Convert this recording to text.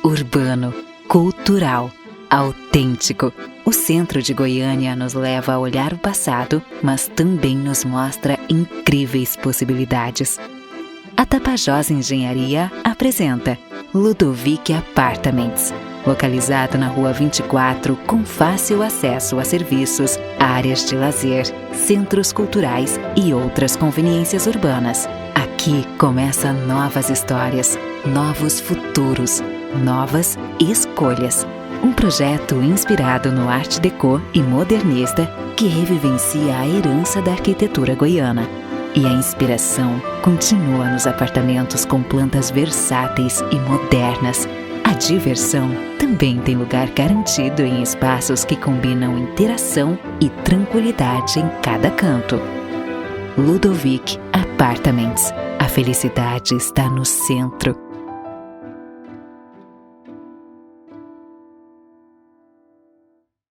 Urbano, cultural, autêntico. O centro de Goiânia nos leva a olhar o passado, mas também nos mostra incríveis possibilidades. A Tapajós Engenharia apresenta Ludovic Apartments, localizado na Rua 24, com fácil acesso a serviços, áreas de lazer, centros culturais e outras conveniências urbanas. Aqui começam novas histórias, novos futuros, novas escolhas. Um projeto inspirado no Art Deco e modernista que revivencia a herança da arquitetura goiana. E a inspiração continua nos apartamentos com plantas versáteis e modernas. A diversão também tem lugar garantido em espaços que combinam interação e tranquilidade em cada canto. Ludovic Apartments. A felicidade está no centro.